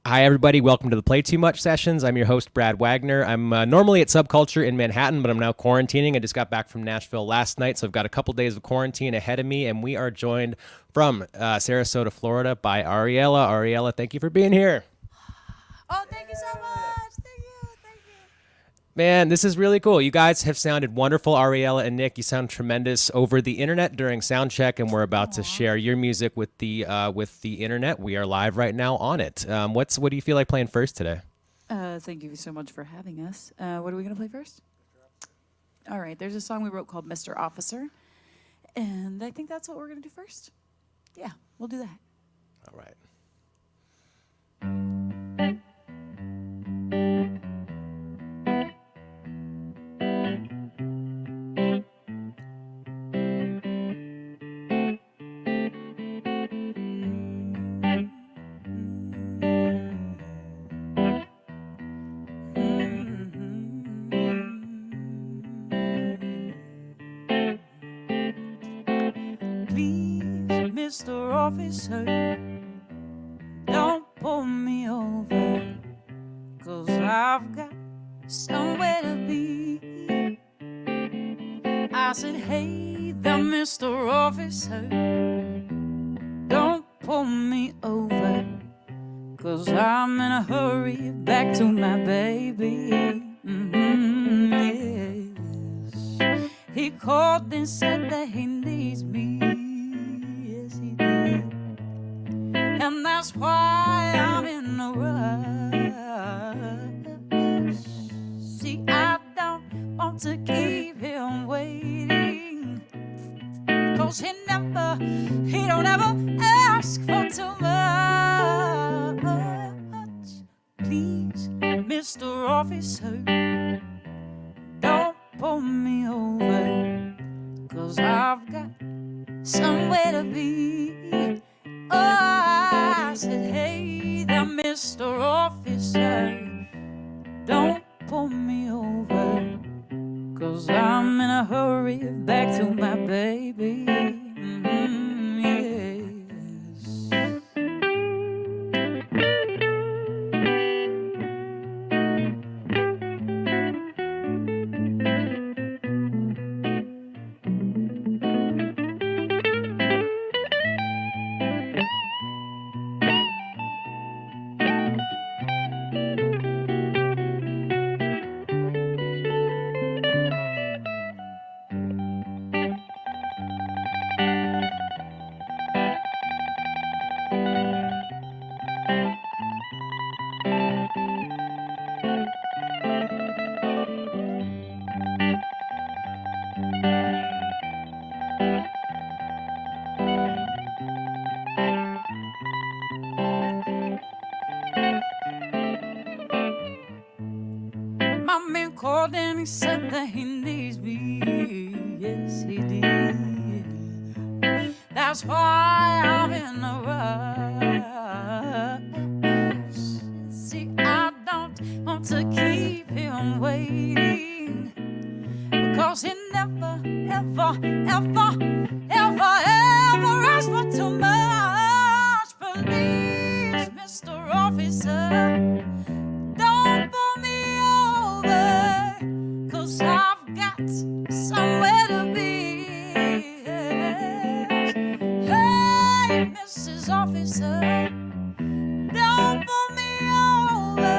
Hi, everybody. Welcome to the Play Too Much sessions. I'm your host, Brad Wagner. I'm normally at Subculture in Manhattan, but I'm now quarantining. I just got back from Nashville last night, so I've got a couple days of quarantine ahead of me, and we are joined from Sarasota, Florida by Ariella. Ariella, thank you for being here. Oh, thank you so much. Thank you. Man, this is really cool. You guys have sounded wonderful, Ariella and Nick. You sound tremendous over the internet during sound check, and we're about to share your music with the internet. We are live right now on it. What do you feel like playing first today? Thank you so much for having us. What are we going to play first? All right, there's a song we wrote called Mr. Officer, and I think that's what we're going to do first. Yeah, we'll do that. All right. Mr. Officer, don't pull me over, 'cause I've got somewhere to be. I said, hey there, Mr. Officer, don't pull me over, 'cause I'm in a hurry back to my baby. Yes. He called and said that he needs me. And that's why I'm in a rush. See, I don't want to keep him waiting, 'cause he don't ever ask for too much. Please, Mr. Officer, don't pull me over, 'cause I've got somewhere to be. Oh, I said, hey there, Mr. Officer, don't pull me over, 'cause I'm in a hurry back to my baby. Yes. My man called and he said that he needs me. Yes, he did. That's why I'm in a rush. See, I don't want to keep him waiting, because he never, ever, ever, ever, ever asks for too much. Please, Mr. Officer, don't pull me over, 'cause I've got somewhere to be. Hey, Mrs. Officer, don't pull me over,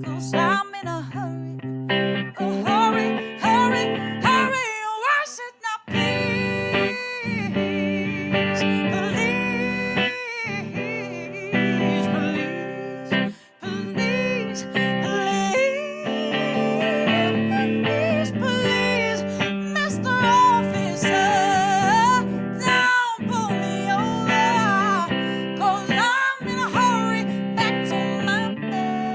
'cause I'm in a hurry. Oh, hurry, hurry, hurry. Why should not please, please, please, please, please, Mr. Officer, don't pull me over, 'cause I'm in a hurry back to my baby.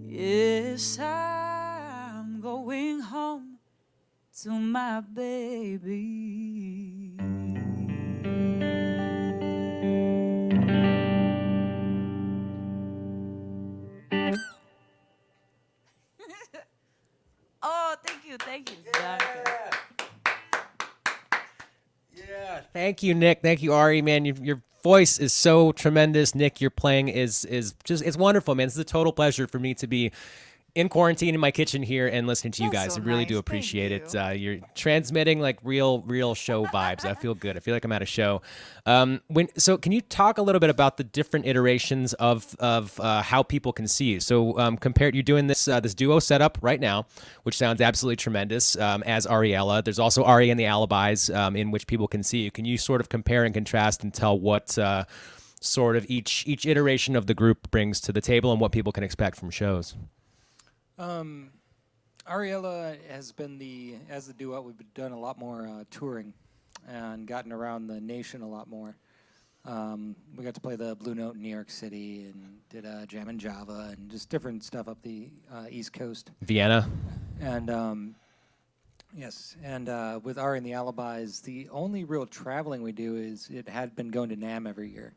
Yes, I'm going home to my baby. Oh, thank you. Yeah, Thank you, Nick. Thank you, Ari. Man, your voice is so tremendous. Nick, your playing is just it's wonderful, man. This is a total pleasure for me to be in quarantine in my kitchen here and listening to you That's guys. so I really nice. do Thank appreciate it. you. You're transmitting like real show vibes. I feel good. I feel like I'm at a show. Can you talk a little bit about the different iterations of how people can see you? So compared, you're doing this duo setup right now, which sounds absolutely tremendous. As Ariella, there's also Ari and the Alibis, in which people can see you. Can you sort of compare and contrast and tell what sort of each iteration of the group brings to the table and what people can expect from shows? Ariella has been as the duo, we've done a lot more touring and gotten around the nation a lot more. We got to play the Blue Note in New York City and did a jam in Java and just different stuff up the East Coast. Vienna. And yes, and with Ari and the Alibis, the only real traveling we do is it had been going to NAMM every year.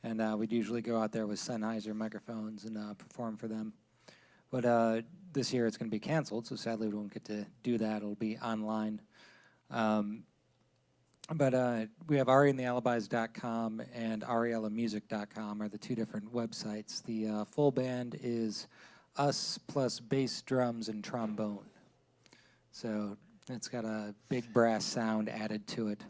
And we'd usually go out there with Sennheiser microphones and perform for them. But this year it's going to be canceled, so sadly we won't get to do that. It'll be online. But we have ariandthealibis.com and ariellamusic.com are the two different websites. The full band is us plus bass, drums, and trombone. So it's got a big brass sound added to it.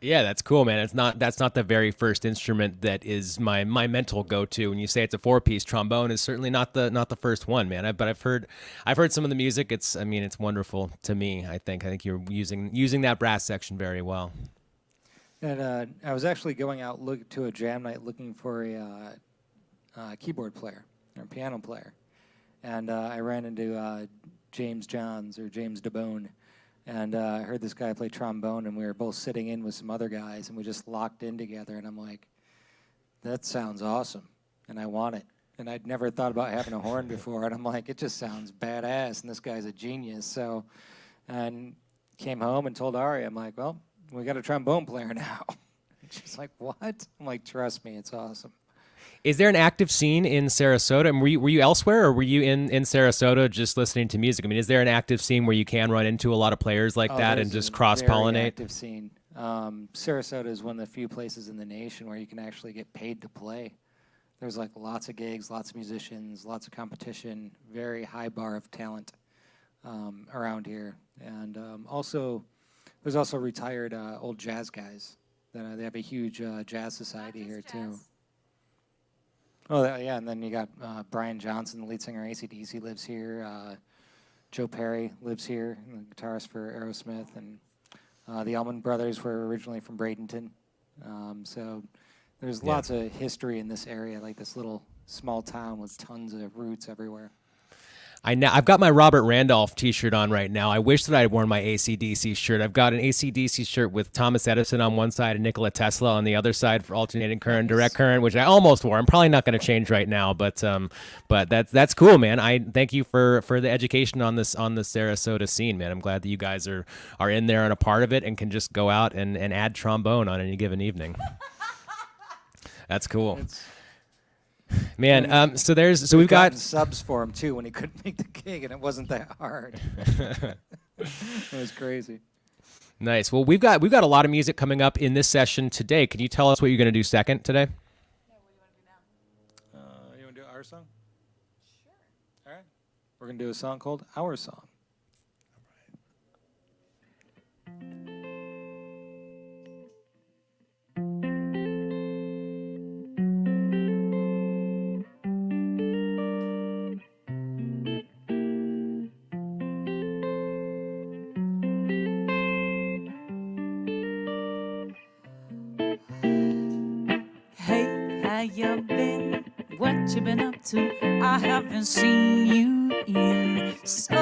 Yeah, that's cool, man. That's not the very first instrument that is my mental go-to. When you say it's a four-piece, trombone is certainly not the first one, man. But I've heard some of the music. It's wonderful to me. I think you're using that brass section very well. And I was actually going out to a jam night looking for a keyboard player or piano player, and I ran into James Johns or James DeBone. And I heard this guy play trombone, and we were both sitting in with some other guys, and we just locked in together. And I'm like, that sounds awesome, and I want it. And I'd never thought about having a horn before, and I'm like, it just sounds badass, and this guy's a genius. So, and came home and told Ari, I'm like, well, we got a trombone player now. And she's like, what? I'm like, trust me, it's awesome. Is there an active scene in Sarasota? And were you elsewhere, or were you in Sarasota just listening to music? I mean, is there an active scene where you can run into a lot of players like that and just cross-pollinate? Very active scene. Sarasota is one of the few places in the nation where you can actually get paid to play. There's like lots of gigs, lots of musicians, lots of competition, very high bar of talent around here. And there's also retired old jazz guys. They have a huge jazz society here too. Oh, yeah, and then you got Brian Johnson, the lead singer of AC/DC, lives here. Joe Perry lives here, the guitarist for Aerosmith. And the Allman Brothers were originally from Bradenton. So there's lots of history in this area, like this little small town with tons of roots everywhere. I've got my Robert Randolph T-shirt on right now. I wish that I had worn my AC/DC shirt. I've got an AC/DC shirt with Thomas Edison on one side and Nikola Tesla on the other side for alternating current, direct current, which I almost wore. I'm probably not going to change right now, but that's cool, man. I thank you for the education on the Sarasota scene, man. I'm glad that you guys are in there and a part of it and can just go out and add trombone on any given evening. That's cool. Man, so we've got subs for him too when he couldn't make the gig, and it wasn't that hard. It was crazy. Nice. Well, we've got a lot of music coming up in this session today. Can you tell us what you're going to do second today? Yeah, what do you want to do now? You want to do our song? Sure. All right. We're going to do a song called Our Song. How you been? What you been up to? I haven't seen you in so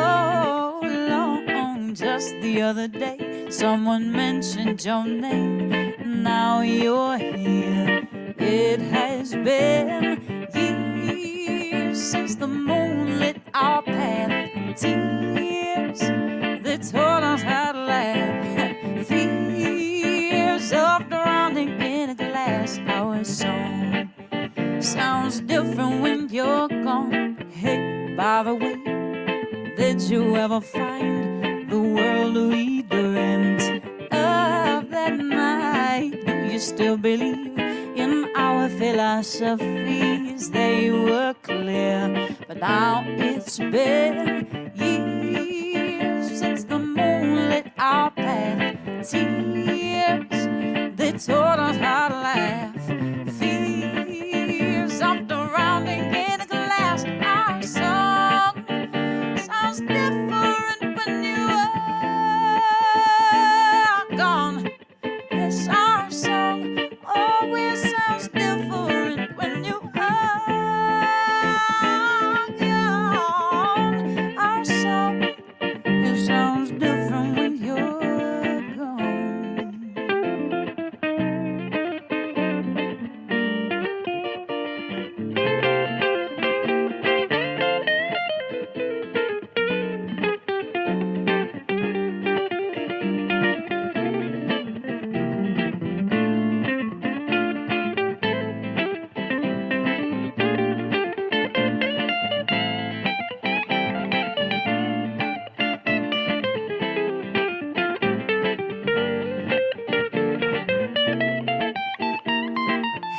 long. Just the other day, someone mentioned your name. Now you're here. It has been years since the moon lit our path. Tears that taught us how to laugh. Fears of drowning in a glass. Our song sounds different when you're gone. Hey, by the way, did you ever find the world we dreamt of that night? still believe in our philosophies. They were clear, but now it's been years since the moon lit our path. Tears, they taught us how to laugh. Fears of drowning in a glass. Our song sounds different when you are gone. Yes, our song always sounds different when you are gone. Our song, it sounds different when you're gone.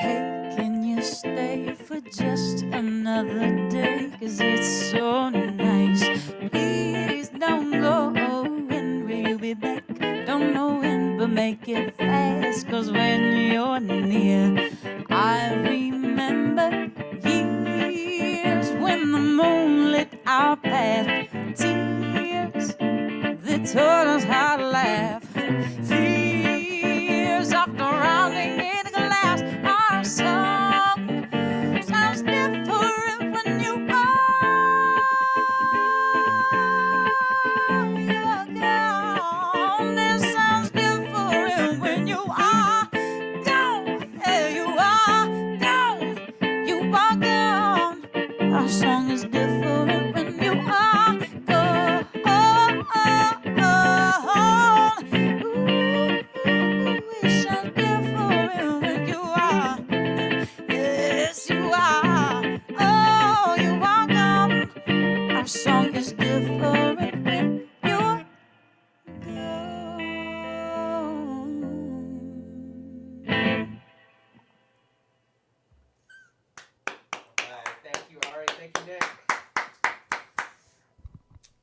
Hey, can you stay for just another day? 'Cause it's so nice. Please don't go. When will you be back? Don't know when, but make it fast. 'Cause when you're near, I remember years when the moon lit our path. Tears that taught us how to laugh. Fears of drowning in a glass. Our song sounds different when you are gone. It sounds different when you are gone. Yeah, you are gone. You are gone. Our song is different when you are gone. Ooh, it sounds different when you are. Yes, you are. Oh, you are gone. Our song is different when you're gone. Thank you, Ari. Thank you, Nick.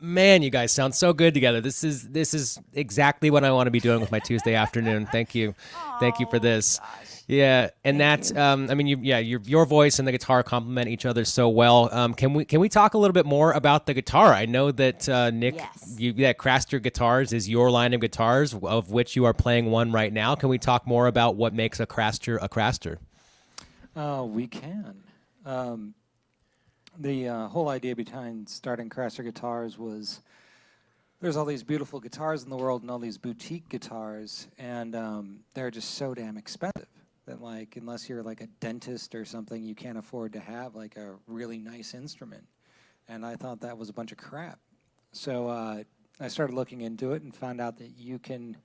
Man, you guys sound so good together. This is exactly what I want to be doing with my Tuesday afternoon. Thank you for this. Yeah, and that's I mean, your voice and the guitar complement each other so well. Can we talk a little bit more about the guitar? I know that Nick, Yes. that Craster Guitars is your line of guitars, of which you are playing one right now. Can we talk more about what makes a Craster a Craster? We can. The whole idea behind starting Craster Guitars was there's all these beautiful guitars in the world and all these boutique guitars, and they're just so damn expensive that, like, unless you're like a dentist or something, you can't afford to have like a really nice instrument. And I thought that was a bunch of crap. So I started looking into it and found out that you can,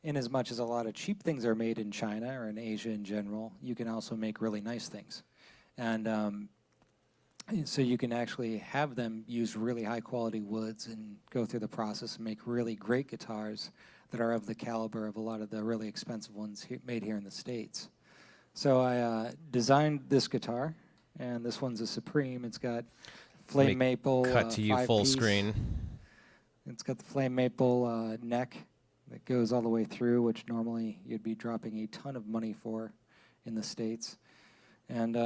in as much as a lot of cheap things are made in China or in Asia in general, you can also make really nice things. And so you can actually have them use really high quality woods and go through the process and make really great guitars that are of the caliber of a lot of the really expensive ones made here in the States. So I designed this guitar, and this one's a Supreme. It's got flame maple. Cut to you full 5-piece. screen. It's got the flame maple neck that goes all the way through, which normally you'd be dropping a ton of money for in the States. And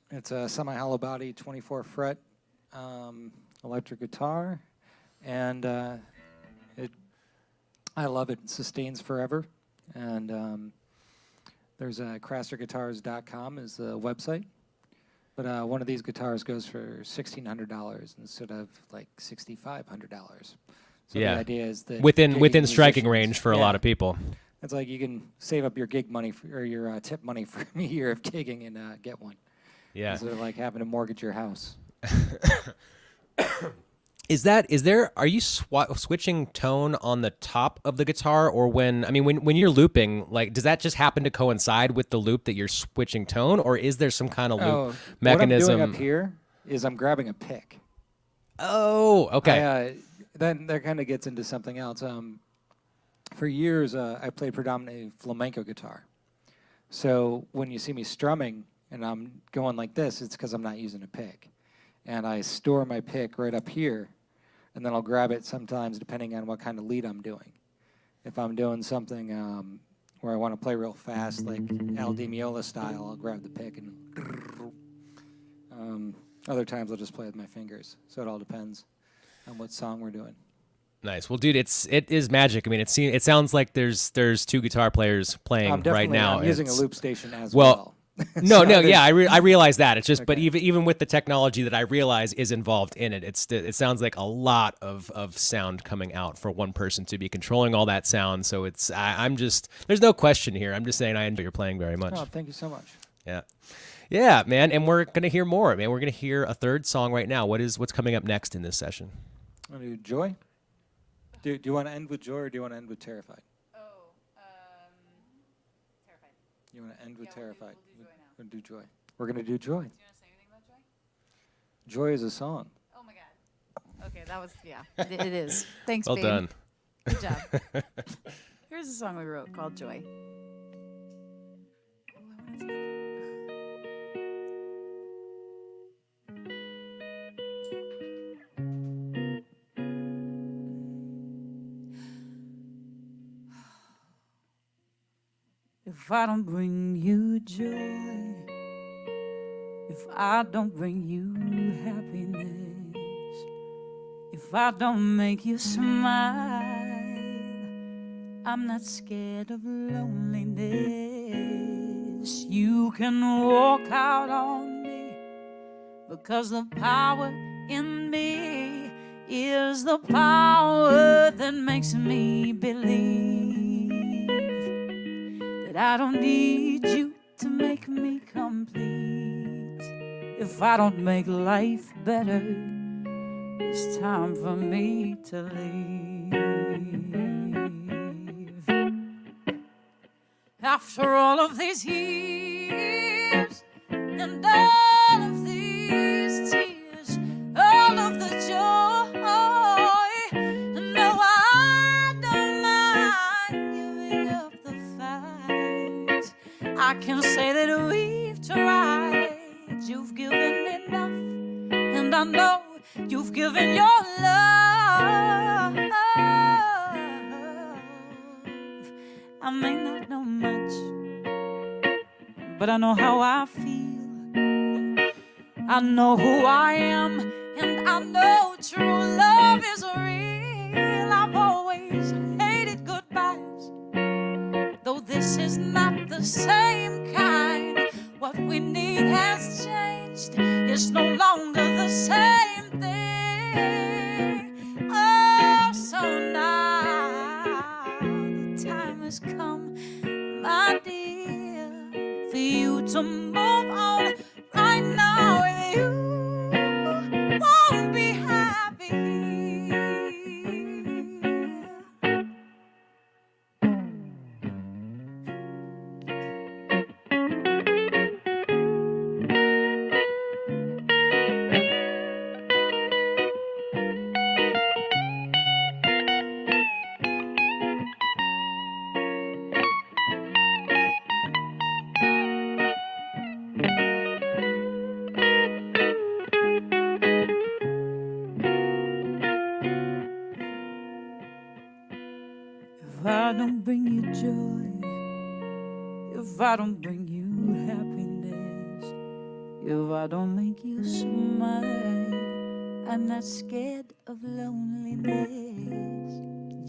it's a semi-hollow body, 24 fret electric guitar, and I love it. It sustains forever. And there's crasterguitars.com is the website. But one of these guitars goes for $1,600 instead of like $6,500. So Yeah. the idea is that Within striking musicians- range for a lot of people. It's like you can save up your gig money or your tip money for a year of gigging and get one. Yeah. Instead of like having to mortgage your house. Are you switching tone on the top of the guitar, or when you're looping, like, does that just happen to coincide with the loop that you're switching tone, or is there some kind of loop mechanism? What I'm doing up here is I'm grabbing a pick. Oh, okay. Then that kind of gets into something else. For years, I played predominantly flamenco guitar. So when you see me strumming and I'm going like this, it's because I'm not using a pick. And I store my pick right up here, and then I'll grab it sometimes depending on what kind of lead I'm doing. If I'm doing something where I want to play real fast, like Al Di Meola style, I'll grab the pick, and other times I'll just play with my fingers. So it all depends on what song we're doing. Nice. Well, dude, it is magic. I mean, it sounds like there's two guitar players playing right now. I'm using a loop station as well. No, So yeah, I realize that. It's just, okay. But even with the technology that I realize is involved in it, it sounds like a lot of sound coming out for one person to be controlling all that sound. So I'm just, there's no question here. I'm just saying I enjoy your playing very much. Oh, thank you so much. Yeah, man. And we're gonna hear more, man. We're gonna hear a third song right now. What's coming up next in this session? Want to do Joy? Do you want to end with Joy, or do you want to end with Terrified? Terrified. You want to end with Terrified? We'll do Joy now. We're going to do Joy. We're going to do Joy. Do you want to say anything about Joy? Joy is a song. Oh my God. Okay, that was, yeah, it is. Thanks, well babe. done. Good job. Here's a song we wrote called Joy. If I don't bring you joy, if I don't bring you happiness, if I don't make you smile, I'm not scared of loneliness. You can walk out on me, because the power in me is the power that makes me believe that I don't need you to make me complete. If I don't make life better, it's time for me to leave. After all of these years and all of these tears, all of the joy, no, I don't mind giving up the fight. I can say that we've tried. You've given enough, and I know you've given your love. I may not know much, but I know how I feel. I know who I am, and I know true love is real. I've always hated goodbyes, though this is not the same kind. What we need has changed. It's no longer the same thing. Oh, so now the time has come, my dear, for you to move on. Right now with you won't be happy here. If I don't bring you joy, if I don't bring you happiness, if I don't make you smile, I'm not scared of loneliness.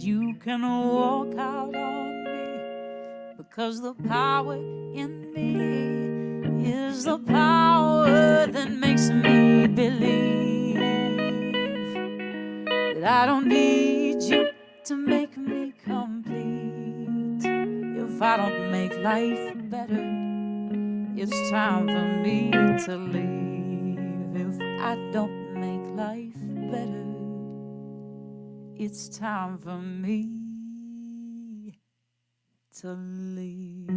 You can walk out on me, because the power in me is the power that makes me believe that I don't need you to make me complete. If I don't make life better, it's time for me to leave. If I don't make life better, it's time for me to leave.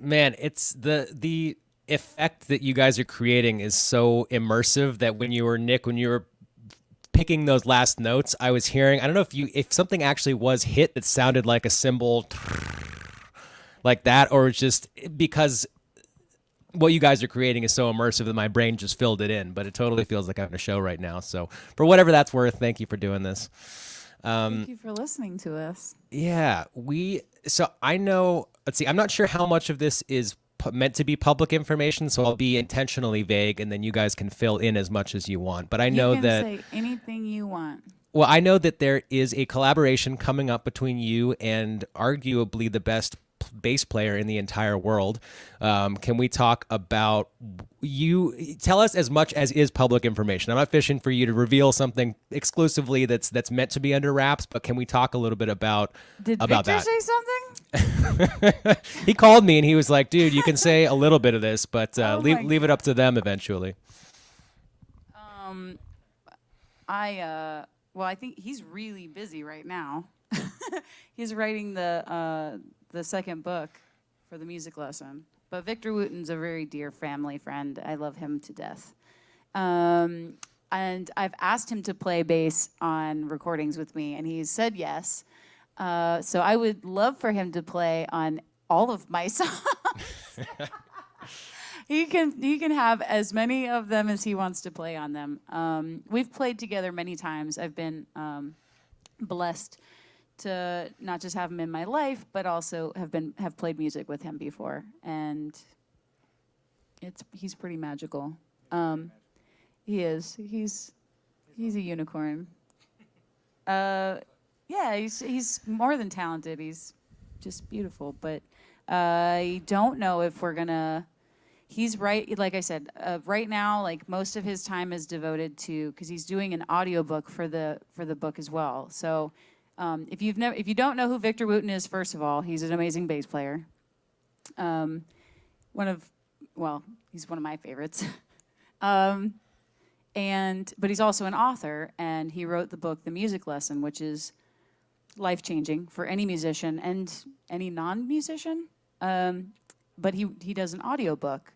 Man, it's the effect that you guys are creating is so immersive that when you were picking those last notes, I was hearing, I don't know if something actually was hit that sounded like a cymbal like that, or it's just because what you guys are creating is so immersive that my brain just filled it in, but it totally feels like I'm in a show right now. So for whatever that's worth, thank you for doing this. Thank you for listening to us. Yeah, so I know, let's see, I'm not sure how much of this is meant to be public information, so I'll be intentionally vague, and then you guys can fill in as much as you want. But I know you can that say anything you want. Well, I know that there is a collaboration coming up between you and arguably the best bass player in the entire world. Can we talk about tell us as much as is public information? I'm not fishing for you to reveal something exclusively that's meant to be under wraps, but can we talk a little bit about Victor that? say something? He called me and he was like, dude, you can say a little bit of this, but leave it up to them eventually. Well, I think he's really busy right now. He's writing the second book for the music lesson. But Victor Wooten's a very dear family friend. I love him to death. And I've asked him to play bass on recordings with me, and he's said yes. So I would love for him to play on all of my songs. He can have as many of them as he wants to play on them. We've played together many times. I've been blessed to not just have him in my life, but also have played music with him before, and he's pretty magical. He is. He's a unicorn. Yeah, he's more than talented. He's just beautiful. But I don't know if we're gonna. He's right. Like I said, right now, like most of his time is devoted to because he's doing an audiobook for the book as well. So. If you don't know who Victor Wooten is, first of all, he's an amazing bass player. He's one of my favorites. But he's also an author, and he wrote the book The Music Lesson, which is life-changing for any musician and any non-musician. But he does an audiobook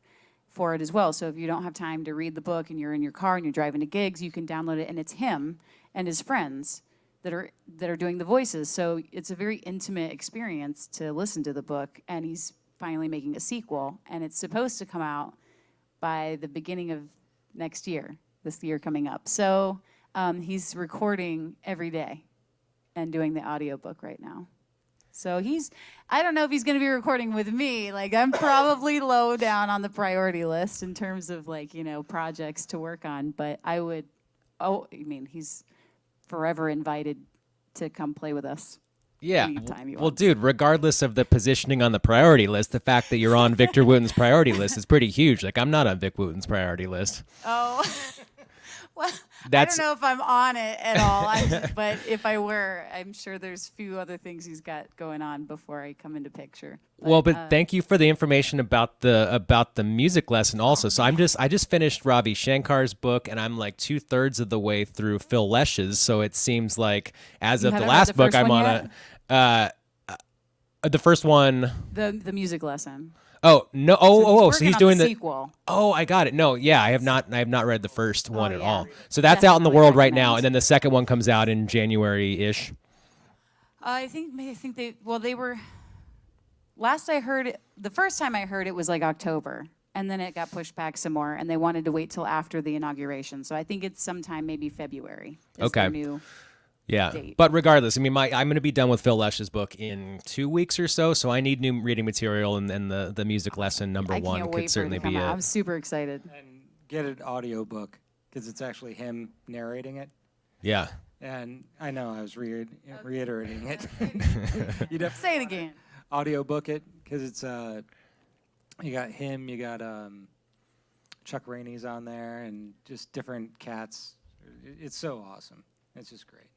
for it as well. So if you don't have time to read the book and you're in your car and you're driving to gigs, you can download it, and it's him and his friends that are doing the voices. So it's a very intimate experience to listen to the book, and he's finally making a sequel, and it's supposed to come out by the beginning of next year, this year coming up. So he's recording every day and doing the audiobook right now. So I don't know if he's going to be recording with me. Like, I'm probably low down on the priority list in terms of, like, projects to work on, but he's forever invited to come play with us. Yeah. Anytime you Well, want. dude, regardless of the positioning on the priority list, the fact that you're on Victor Wooten's priority list is pretty huge. Like, I'm not on Vic Wooten's priority list. Oh, well, I don't know if I'm on it at all. But if I were, I'm sure there's a few other things he's got going on before I come into picture. But thank you for the information about the music lesson also. So I just finished Ravi Shankar's book, and I'm like 2/3 of the way through Phil Lesch's. So it seems like as of the last book, I'm on the first one. The music lesson. Oh no! So he's doing the sequel. Oh, I got it. No, yeah, I have not read the first one at all. So that's Definitely out in the world right now, recommend. and then the second one comes out in January-ish. I think they were. Last I heard it, the first time I heard it was like October, and then it got pushed back some more, and they wanted to wait till after the inauguration. So I think it's sometime maybe February. Is their new date. But regardless, I mean, I'm going to be done with Phil Lesch's book in 2 weeks or so, so I need new reading material, and the music lesson number I one can't could wait for it certainly to come be out. it. I'm super excited. And get an audiobook because it's actually him narrating it. Yeah. And I know I was reiterating it. You'd have to Say it again. audiobook it because it's you got him, you got Chuck Rainey's on there, and just different cats. It's so awesome. It's just great.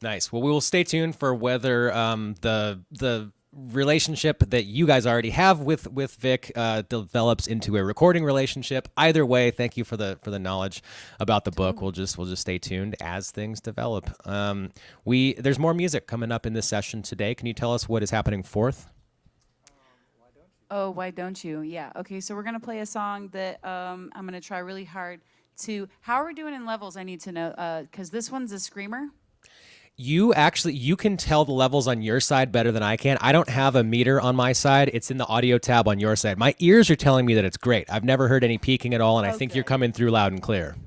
Nice. Well, we will stay tuned for whether the relationship that you guys already have with Vic develops into a recording relationship. Either way, thank you for the knowledge about the book. We'll just stay tuned as things develop. There's more music coming up in this session today. Can you tell us what is happening forth? Oh, why don't you? Yeah. Okay, so we're gonna play a song that I'm gonna try really hard to. How are we doing in levels? I need to know because this one's a screamer. You can tell the levels on your side better than I can. I don't have a meter on my side. It's in the audio tab on your side. My ears are telling me that it's great. I've never heard any peaking at all, and I think you're good. coming through loud and clear.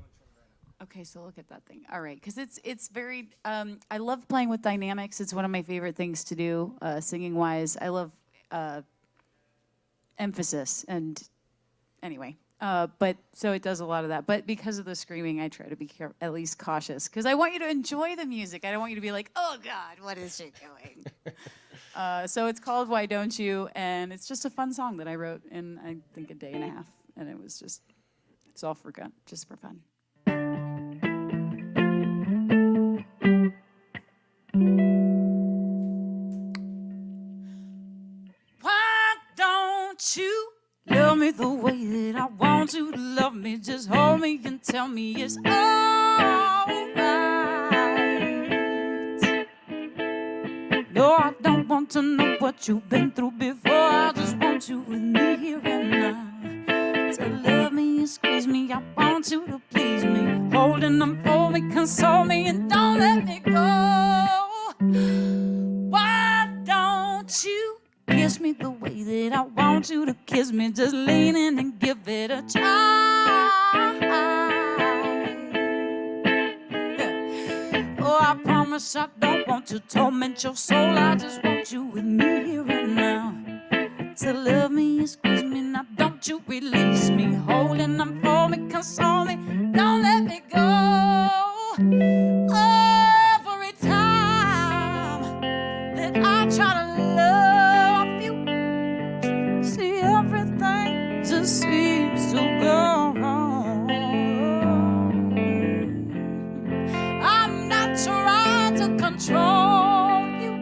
Okay, so look at that thing. All right, because it's very. I love playing with dynamics. It's one of my favorite things to do, singing wise. I love emphasis and anyway. But so it does a lot of that. But because of the screaming, I try to be at least cautious because I want you to enjoy the music. I don't want you to be like, oh God, what is she doing? So it's called Why Don't You? And it's just a fun song that I wrote in, I think, a day and a half. And it was just, it's all for fun, just for fun. Why don't you love me the way that I want you to love me? Just hold me and tell me it's alright. No, I don't want to know what you've been through before. I just want you with me here and now. To love me and squeeze me, I want you to please me. Holding on for me, console me, and don't let me go. Why don't you kiss me the way that I want you to kiss me? Just lean in and give it a try. Oh, I promise I don't want to torment your soul. I just want you with me here and now. To love me and squeeze me, now don't you release me. Holding on for me, console me, don't let me go. Every time that I try to love you, see everything just seems to go wrong. I'm not trying to control you,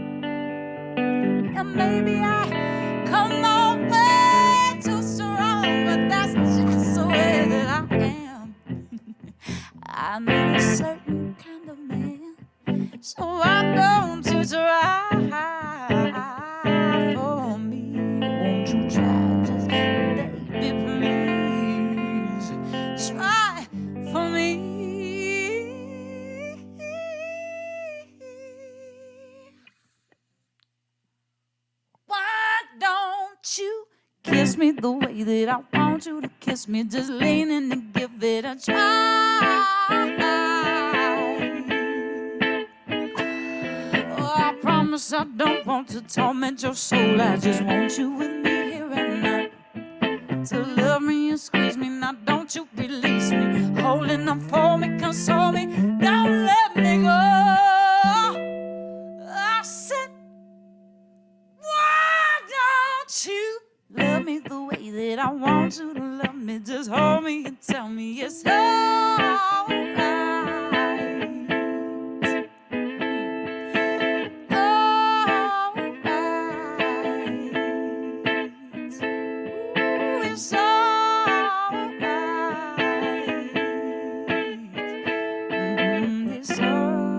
and maybe I come on way too strong, but that's just the way that I am. I need a certain kind of man, so why don't you try for me? Won't you try, just baby, please try for me. Why don't you kiss me the way that I want you to kiss me? Just lean in and give it a try. Oh, I promise I don't want to torment your soul. I just want you with me here and now. To love me and squeeze me, now don't you release me. Holding on for me, console me, don't let me go. I said, why don't you love me the way that I want you to love me? Just hold me and tell me it's alright. Ooh, it's alright. It's alright.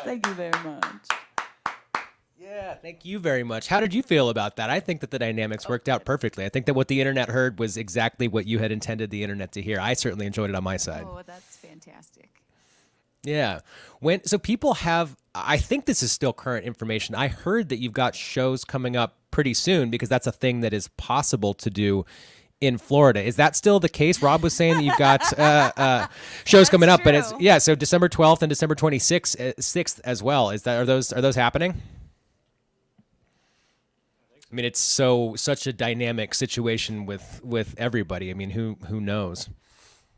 Thank you very much. Yeah, thank you very much. How did you feel about that? I think that the dynamics worked out perfectly. I think that what the internet heard was exactly what you had intended the internet to hear. I certainly enjoyed it on my side. Oh, that's fantastic. Yeah. So people have, I think this is still current information. I heard that you've got shows coming up pretty soon because that's a thing that is possible to do in Florida. Is that still the case? Rob was saying that you've got shows coming up, but it's, yeah, so December 12th and December 26th 6th as well. Are those happening? I mean, it's such a dynamic situation with everybody. I mean, who knows?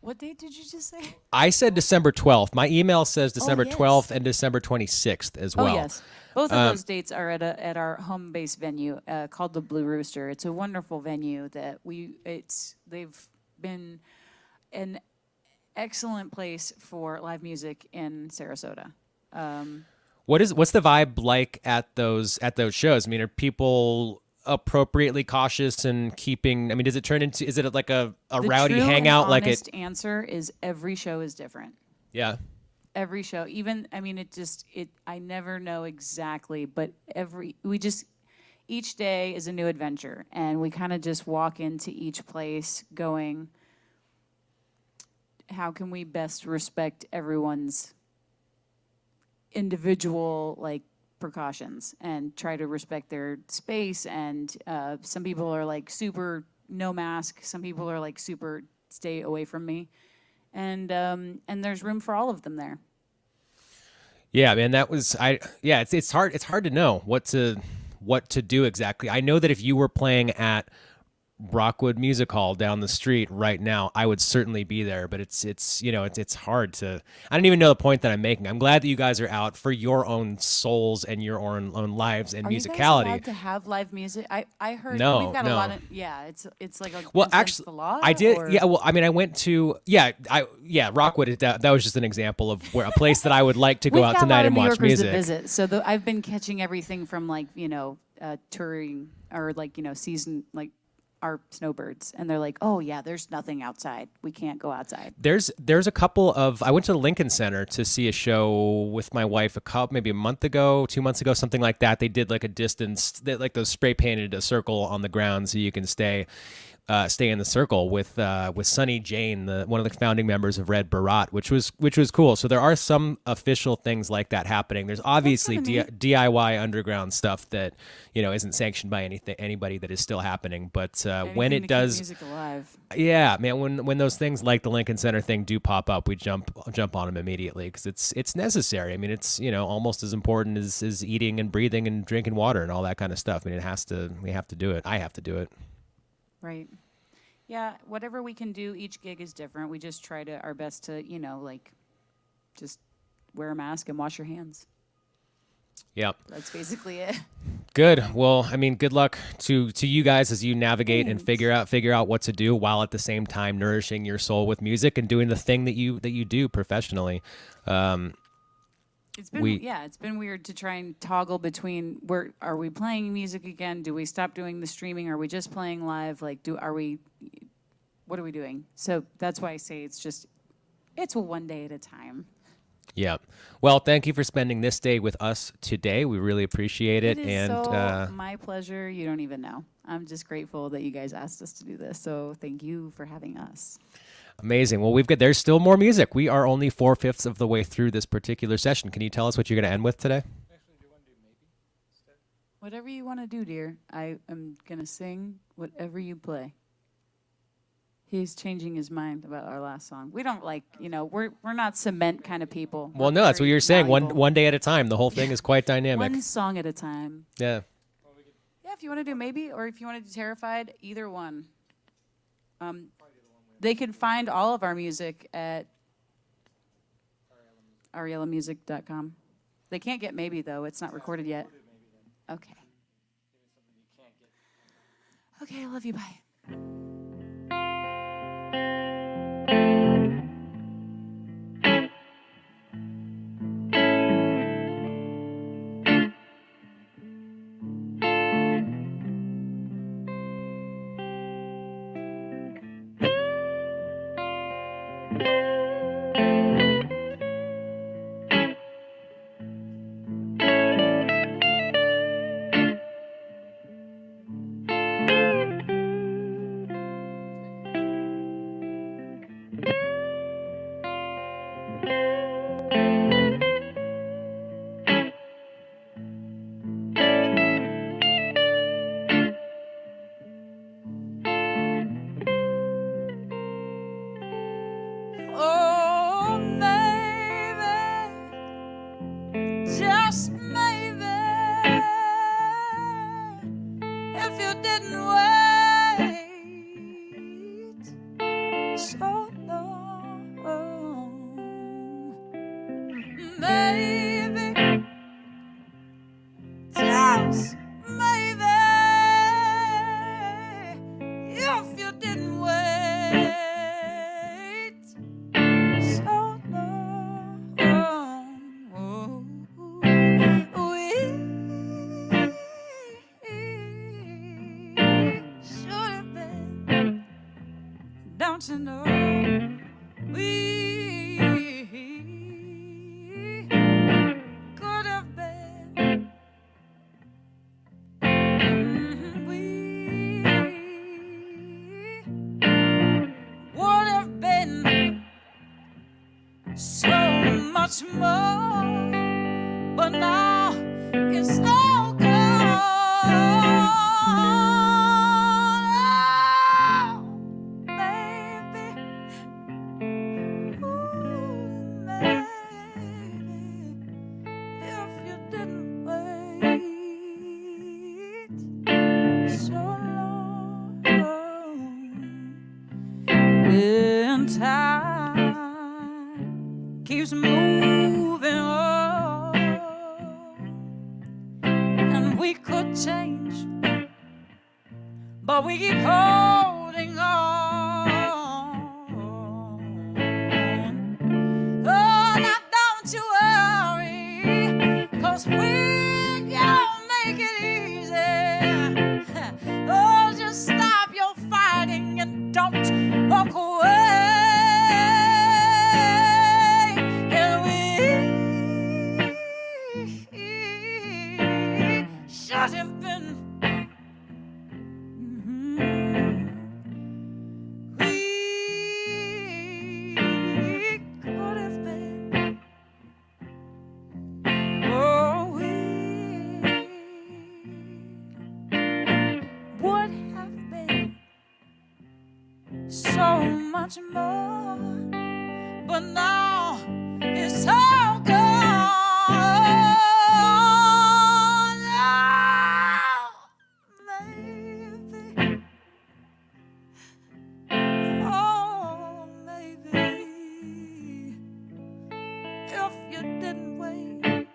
What date did you just say? I said December 12th. My email says December yes. 12th and December 26th as well. Oh, yes. Both of those dates are at our home base venue called the Blue Rooster. It's a wonderful venue that they've been an excellent place for live music in Sarasota. What's the vibe like at those shows? I mean, are people appropriately cautious and keeping? I mean, does it turn into? Is it like a rowdy true hangout? And like honest it? answer is every show is different. Yeah. Every show, even, I mean, I never know exactly, but each day is a new adventure, and we kind of just walk into each place going, how can we best respect everyone's individual, like, precautions and try to respect their space. And some people are like super no mask, some people are like super stay away from me, and there's room for all of them there. Yeah, man, that was yeah, it's hard to know what to do exactly. I know that if you were playing at Rockwood Music Hall down the street right now, I would certainly be there. But it's hard to. I don't even know the point that I'm making. I'm glad that you guys are out for your own souls and your own lives and Are musicality. you guys allowed to have live music? I heard No, we've got no. a lot of it's like a, Well, against actually, the law. I did. Or? Yeah, well, I mean, I went to Rockwood. That was just an example of where a place that I would like to go We've out got a tonight lot of and New watch Yorkers music. that visit, so I've been catching everything from like touring or like season like our snowbirds, and they're like, oh yeah, there's nothing outside. We can't go outside. There's a couple of. I went to the Lincoln Center to see a show with my wife maybe a month ago, 2 months ago, something like that. They did like a distance, like those spray painted a circle on the ground so you can stay in the circle with Sonny Jane, one of the founding members of Red Baraat, which was cool. So there are some official things like that happening. There's obviously DIY underground stuff that isn't sanctioned by anybody that is still happening. But when it does, keep music alive. Yeah, man. When those things like the Lincoln Center thing do pop up, we jump on them immediately because it's necessary. I mean, it's almost as important as eating and breathing and drinking water and all that kind of stuff. I mean, we have to do it. I have to do it. Right. Yeah, whatever we can do, each gig is different. We just try our best to, just wear a mask and wash your hands. Yep. That's basically it. Good. Well, I mean, good luck to you guys as you navigate Thanks. and figure out what to do while at the same time nourishing your soul with music and doing the thing that you do professionally. It's been weird to try and toggle between are we playing music again? Do we stop doing the streaming? Are we just playing live? Like, what are we doing? So that's why I say it's one day at a time. Yeah. Well, thank you for spending this day with us today. We really appreciate it. It is and my pleasure. You don't even know. I'm just grateful that you guys asked us to do this. So thank you for having us. Amazing. Well, there's still more music. We are only 4/5 of the way through this particular session. Can you tell us what you're going to end with today? Actually, do you want to do maybe instead? Whatever you want to do, dear. I am going to sing whatever you play. He's changing his mind about our last song. We don't we're not cement kind of people. Well, no, that's what you're saying. Valuable. One day at a time. The whole thing is quite dynamic. One song at a time. Yeah. Yeah, if you want to do maybe, or if you want to do Terrified, either one. They can find all of our music at ARIELLAmusic.com. They can't get maybe, though. It's not recorded yet. Okay. Okay, I love you. Bye. Oh, maybe, just maybe, if you didn't wait so long, maybe, just maybe, if you didn't wait. Don't you know we much more, but now it's all gone. Oh, baby, ooh, maybe if you didn't wait so long, then time keeps moving on, and we could change, but we keep holding on. Oh, now don't you worry, 'cause we gonna make it easy. Oh, just stop your fighting and don't walk away. And we should have been. We could have been. Oh, we would have been so much more, but now it's all gone. Oh, maybe, oh, maybe if you didn't wait,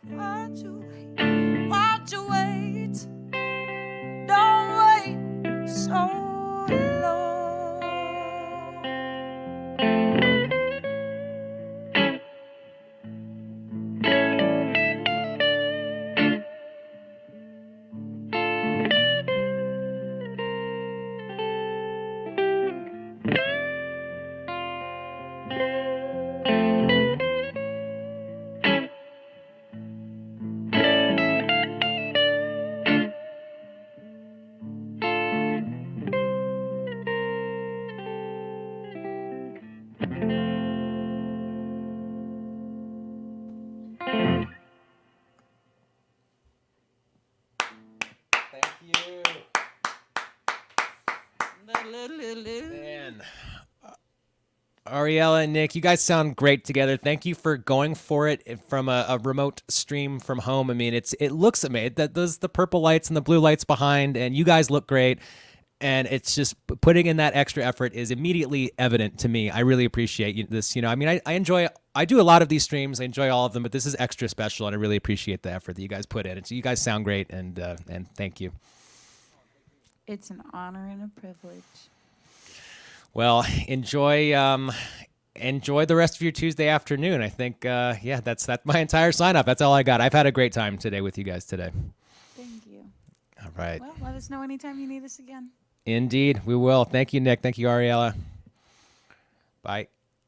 why'd you wait? Why'd you wait? Don't wait so long. Thank you. Man. Ariella and Nick, you guys sound great together. Thank you for going for it from a remote stream from home. I mean, it looks amazing. That those the purple lights and the blue lights behind, and you guys look great. And it's just putting in that extra effort is immediately evident to me. I really appreciate this. You know, I mean, I do a lot of these streams. I enjoy all of them, but this is extra special, and I really appreciate the effort that you guys put in. And so you guys sound great, and thank you. It's an honor and a privilege. Well, enjoy the rest of your Tuesday afternoon. I think, yeah, that's my entire sign up. That's all I got. I've had a great time today with you guys today. Thank you. All right. Well, let us know anytime you need us again. Indeed, we will. Thank you, Nick. Thank you, Ariella. Bye.